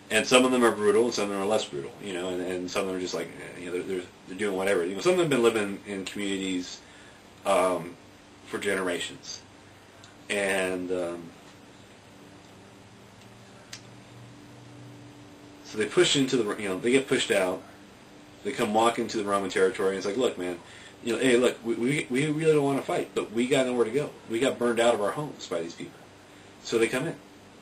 And some of them are brutal, and some of them are less brutal, and some of them are just like, they're doing whatever. Some of them have been living in communities for generations, and so they push into they get pushed out. They come walk into the Roman territory, and it's like, look, man, hey, look, we really don't want to fight, but we got nowhere to go. We got burned out of our homes by these people, so they come in.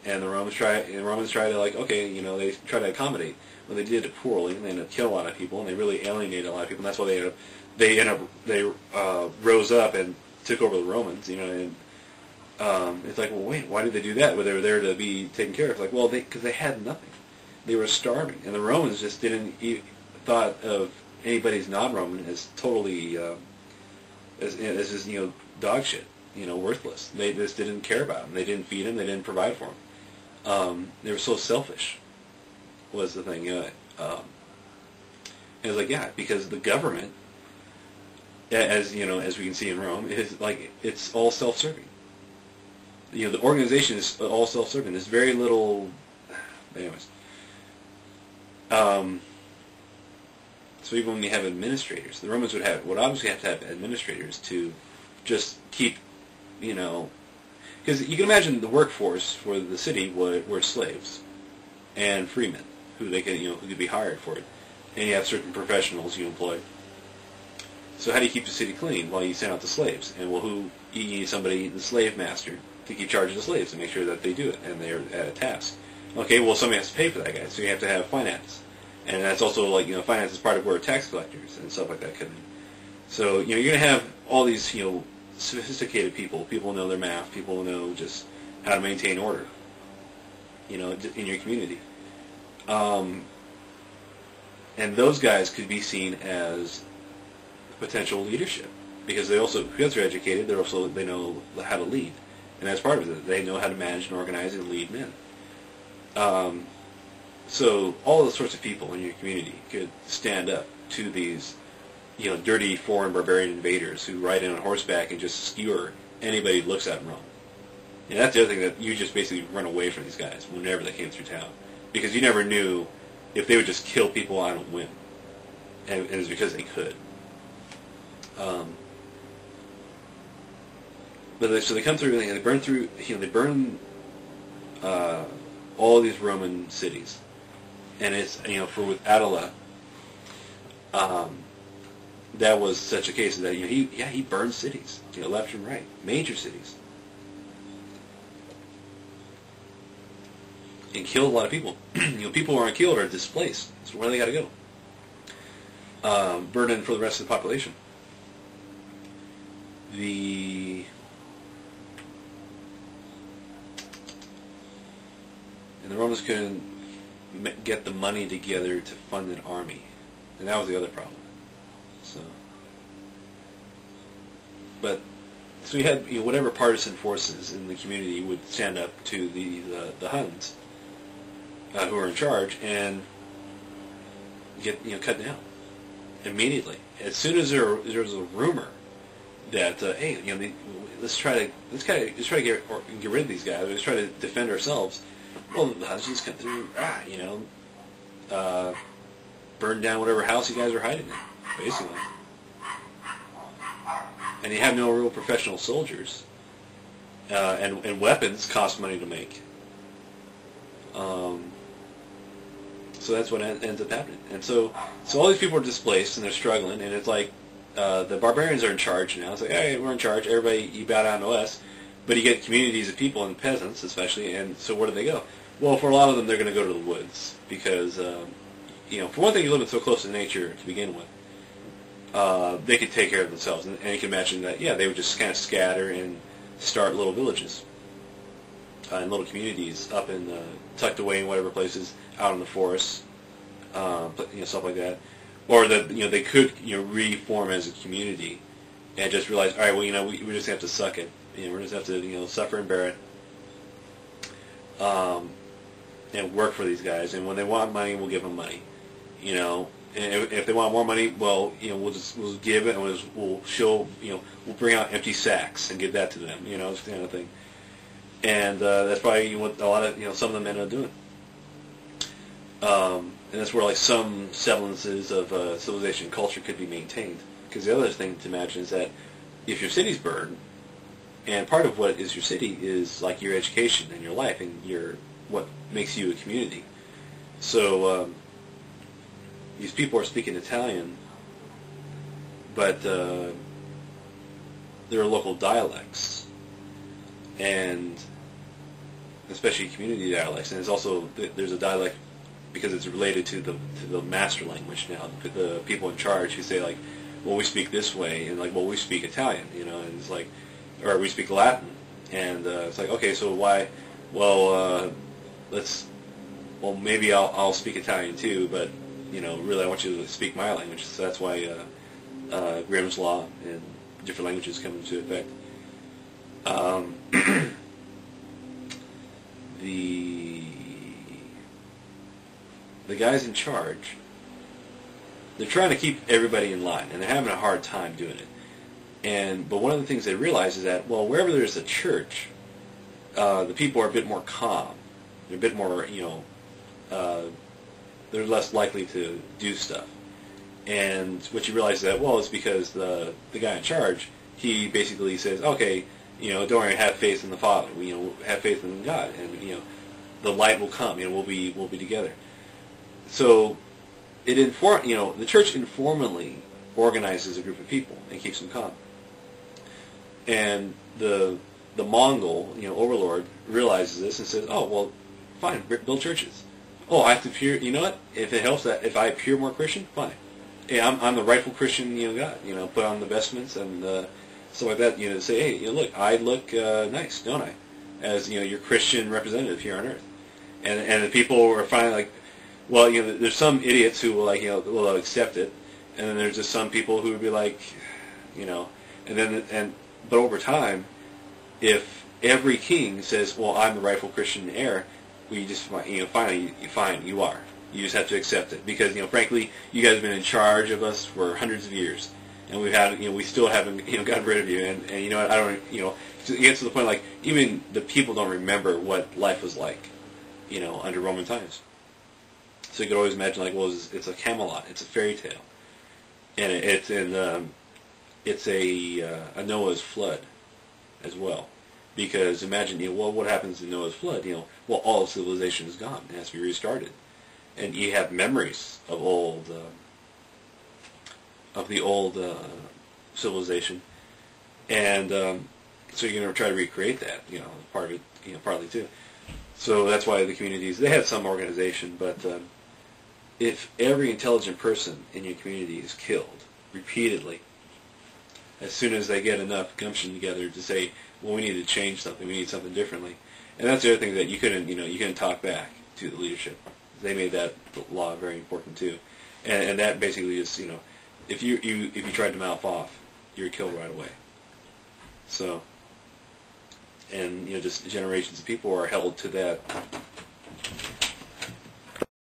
And the Romans try to like, okay, they try to accommodate. Well, they did it poorly, and they ended up killing a lot of people, and they really alienated a lot of people. And that's why they rose up and took over the Romans. And it's like, well, wait, why did they do that? Well, they were there to be taken care of. Like, well, because they had nothing. They were starving, and the Romans just didn't thought of anybody's non-Roman as totally as just dog shit, worthless. They just didn't care about them. They didn't feed them. They didn't provide for them. They were so selfish, was the thing. And it was like, yeah, because the government, as we can see in Rome, is like it's all self-serving. The organization is all self-serving. There's very little, anyways. So even when you have administrators, the Romans would obviously have to have administrators to just keep, because you can imagine the workforce for the city were slaves and freemen who could be hired for it, and you have certain professionals you employ. So how do you keep the city clean? Well, you send out the slaves, and you need somebody, the slave master, to keep charge of the slaves and make sure that they do it and they're at a task. Okay, well somebody has to pay for that guy, so you have to have finance, and that's also like finance is part of where tax collectors and stuff like that come in. So you're going to have all these sophisticated people. People know their math. People know just how to maintain order. In your community, and those guys could be seen as potential leadership because because they're educated, they know how to lead, and that's part of it. They know how to manage and organize and lead men. So all those sorts of people in your community could stand up to these dirty foreign barbarian invaders who ride in on horseback and just skewer anybody who looks at them wrong. And that's the other thing, that you just basically run away from these guys whenever they came through town. Because you never knew if they would just kill people on a whim. And it was because they could. So they come through and they burn through, they burn all these Roman cities. And it's, with Attila, that was such a case that he burned cities, left and right, major cities, and killed a lot of people. People who aren't killed are displaced. So where do they got to go? Burden for the rest of the population. And the Romans couldn't get the money together to fund an army, and that was the other problem. So you had whatever partisan forces in the community would stand up to the Huns who were in charge and get cut down immediately as soon as there was a rumor that hey let's try to get rid of these guys. Let's try to defend ourselves. Well, the Huns just come through, burn down whatever house you guys are hiding in, basically. And you have no real professional soldiers, and weapons cost money to make. So that's what ends up happening. And so all these people are displaced and they're struggling, and it's like the barbarians are in charge now. It's like, hey, we're in charge. Everybody, you bow down to us. But you get communities of people and peasants, especially, and so where do they go? Well, for a lot of them, they're going to go to the woods because, for one thing, you're living so close to nature to begin with. They could take care of themselves, and you can imagine that, they would just kind of scatter and start little villages and little communities up in tucked away in whatever places out in the forests, stuff like that, or that they could reform as a community and just realize, all right, well we just have to suck it, we just have to suffer and bear it, and work for these guys, and when they want money, we'll give them money, And if they want more money, well, we'll give it, and we'll show, we'll bring out empty sacks and give that to them, this kind of thing. And that's probably what a lot of, some of them end up doing. And that's where like some semblances of civilization and culture could be maintained. Because the other thing to imagine is that if your city's burned, and part of what is your city is like your education and your life and your what makes you a community. So these people are speaking Italian, but there are local dialects, and especially community dialects. And there's a dialect because it's related to the master language now. The people in charge who say like, well, we speak this way, and like, well, we speak Italian, and it's like, or we speak Latin, and it's like, okay, so why? Well, maybe I'll speak Italian too, but really I want you to speak my language. So that's why Grimm's Law and different languages come into effect. The guys in charge, they're trying to keep everybody in line, and they're having a hard time doing it. But one of the things they realize is that, well, wherever there's a church, the people are a bit more calm. They're a bit more, they're less likely to do stuff. And what you realize is that, well, it's because the guy in charge, he basically says, okay, don't worry, have faith in the Father. Have faith in God, and the light will come. We'll be together. So the church informally organizes a group of people and keeps them calm. And the Mongol, overlord, realizes this and says, oh, well, fine, build churches. Oh, I have to appear, you know what? If it helps that, if I appear more Christian, fine. Hey, I'm the rightful Christian, God. Put on the vestments and stuff like that, to say, hey, look, I look nice, don't I? As, your Christian representative here on earth. And the people are finally like, well, there's some idiots who will, will accept it, and then there's just some people who would be like, but over time, if every king says, well, I'm the rightful Christian heir, we just, finally, fine, you are. You just have to accept it. Because, frankly, you guys have been in charge of us for hundreds of years, and we still haven't, gotten rid of you, and what, I don't, it gets to the point, like, even the people don't remember what life was like, under Roman times. So you could always imagine, like, well, it's a Camelot, it's a fairy tale, and it's a Noah's flood as well, because imagine, well, what happens in Noah's flood? Well, all of civilization is gone; it has to be restarted, and you have memories of the old civilization, and so you're going to try to recreate that, part of it, partly too. So that's why the communities, they have some organization, but if every intelligent person in your community is killed repeatedly, as soon as they get enough gumption together to say, well, we need to change something, we need something differently. And that's the other thing that you couldn't talk back to the leadership. They made that law very important too. And that basically is, if you tried to mouth off, you're killed right away. So, and just generations of people are held to that